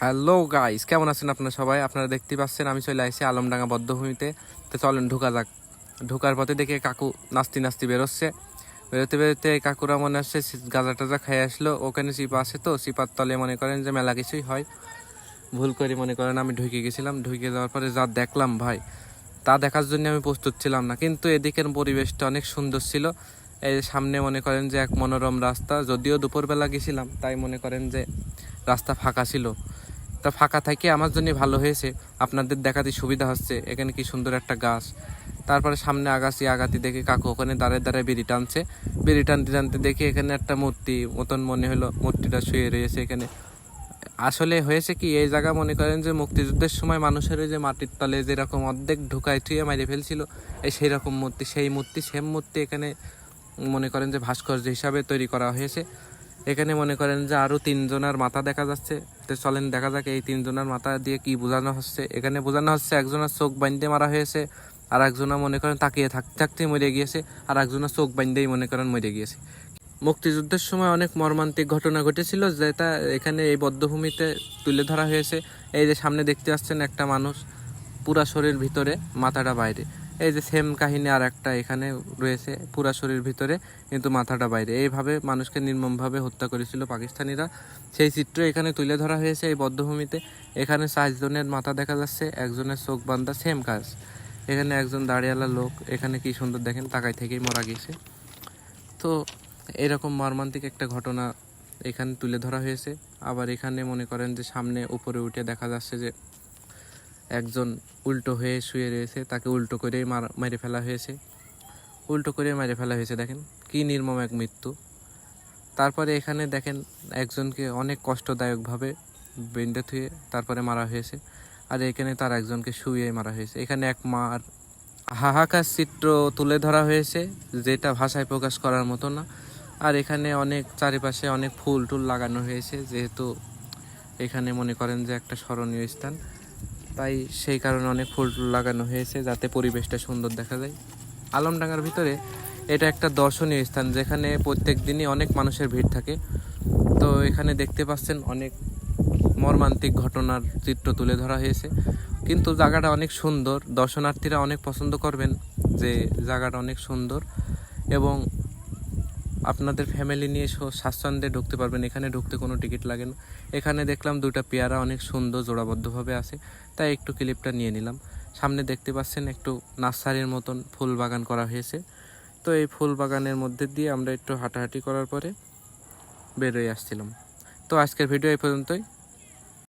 Hello guys, কেমন আছেন আপনারা সবাই? আপনারা দেখতে পাচ্ছেন আমি চলে আসছি আলমডাঙ্গা বদ্ধভূমিতে। তো চলেন ঢোকা যাক। ঢোকার পথে দেখে কাকু নাস্তি নাস্তি বেরোচ্ছে। বেরোতে বেরোতে এই কাকুরা মনে হচ্ছে গাঁজা টাজা খেয়ে আসলো। ওখানে চিপা আছে, তো চিপার তলে মনে করেন যে মেলা কিছুই হয়। ভুল করে মনে করেন আমি ঢুকে গেছিলাম। ঢুকে যাওয়ার পরে যা দেখলাম ভাই, তা দেখার জন্য আমি প্রস্তুত ছিলাম না, কিন্তু এদিকের পরিবেশটা অনেক সুন্দর ছিল। এই সামনে মনে করেন যে এক মনোরম রাস্তা, যদিও দুপুরবেলা গেছিলাম তাই মনে করেন যে রাস্তা ফাঁকা ছিল। তা ফাঁকা থাকে আমার জন্য ভালো হয়েছে, আপনাদের দেখাতে সুবিধা হচ্ছে। এখানে কি সুন্দর একটা গাছ। তারপরে সামনে আগাতি দেখে কাকু ওখানে দাঁড়ায় দাঁড়ায় বিড়ি টানছে। বিড়ি টানতে টানতে দেখি এখানে একটা মূর্তি মতন মনে হলো, মূর্তিটা শুয়ে রয়েছে এখানে। আসলে হয়েছে কি, এই জায়গা মনে করেন যে মুক্তিযুদ্ধের সময় মানুষের ওই যে মাটির তলে যেরকম অর্ধেক ঢুকায় থুয়ে মাইরে ফেলছিল, এই সেই রকম মূর্তি, সেম মূর্তি এখানে মনে করেন যে ভাস্কর্য হিসাবে তৈরি করা হয়েছে। এখানে মনে করেন যে আরও তিনজনের মাথা দেখা যাচ্ছে। তো চলেন দেখা যাক এই তিনজনের মাথা দিয়ে কি বোঝানো হচ্ছে। এখানে বোঝানো হচ্ছে একজনের চোখ বাইন্ধে মারা হয়েছে, আর একজনের মনে করেন তাকিয়ে থাকতে থাকতেই মরে গিয়েছে, আর একজনের চোখ বাইন্ধেই মনে করেন মরে গিয়েছে। মুক্তিযুদ্ধের সময় অনেক মর্মান্তিক ঘটনা ঘটেছিল, যেটা এখানে এই বধ্যভূমিতে তুলে ধরা হয়েছে। এই যে সামনে দেখতে পাচ্ছেন একটা মানুষ, পুরা শরীর ভিতরে, মাথাটা বাইরে। এই যে সেম কাহিনী আর একটা এখানে রয়েছে, পুরা শরীর ভিতরে কিন্তু মাথাটা বাইরে। এইভাবে মানুষকে নির্মমভাবে হত্যা করেছিল পাকিস্তানিরা। সেই চিত্র এখানে তুলে ধরা হয়েছে এই বধ্যভূমিতে। এখানে 4 জনের মাথা দেখা যাচ্ছে, একজনের চোখ বান্ধা, সেম কাজ। এখানে একজন দাঁড়িয়ালা লোক, এখানে কি সুন্দর দেখেন, তাকাই থেকেই মারা গেছে। তো এরকম মর্মান্তিক একটা ঘটনা এখানে তুলে ধরা হয়েছে। আবার এখানে মনে করেন যে সামনে উপরে উঠে দেখা যাচ্ছে যে একজন উল্টো হয়ে শুয়ে রয়েছে, তাকে উল্টো করেই মেরে ফেলা হয়েছে। দেখেন কি নির্মম এক মৃত্যু। তারপরে এখানে দেখেন একজনকে অনেক কষ্টদায়কভাবে বেঁধে থুয়ে তারপরে মারা হয়েছে, আর এখানে তার একজনকে শুয়ে মারা হয়েছে। এখানে এক মার হাহাকার চিত্র তুলে ধরা হয়েছে, যেটা ভাষায় প্রকাশ করার মতো না। আর এখানে অনেক চারিপাশে অনেক ফুল টুল লাগানো হয়েছে, যেহেতু এখানে মনে করেন যে একটা স্মরণীয় স্থান, তাই সেই কারণে অনেক ফুল টুল লাগানো হয়েছে যাতে পরিবেশটা সুন্দর দেখা যায়। আলমডাঙ্গার ভিতরে এটা একটা দর্শনীয় স্থান, যেখানে প্রত্যেক দিনই অনেক মানুষের ভিড় থাকে। তো এখানে দেখতে পাচ্ছেন অনেক মর্মান্তিক ঘটনার চিত্র তুলে ধরা হয়েছে, কিন্তু জায়গাটা অনেক সুন্দর। দর্শনার্থীরা অনেক পছন্দ করবেন, যে জায়গাটা অনেক সুন্দর, এবং আপনাদের ফ্যামিলি নিয়ে স্বাচ্ছন্দ্যে ঢুকতে পারবেন। এখানে ঢুকতে কোনো টিকিট লাগে না। এখানে দেখলাম দুটা পেয়ারা অনেক সুন্দর জোড়াবদ্ধভাবে আছে, তাই একটু ক্লিপটা নিয়ে নিলাম। সামনে দেখতে পাচ্ছেন একটু নার্সারির মতন ফুল বাগান করা হয়েছে। তো এই ফুল বাগানের মধ্যে দিয়ে আমরা একটু হাঁটাহাঁটি করার পরে বেরোয় আসছিলাম। তো আজকের ভিডিও এই পর্যন্তই।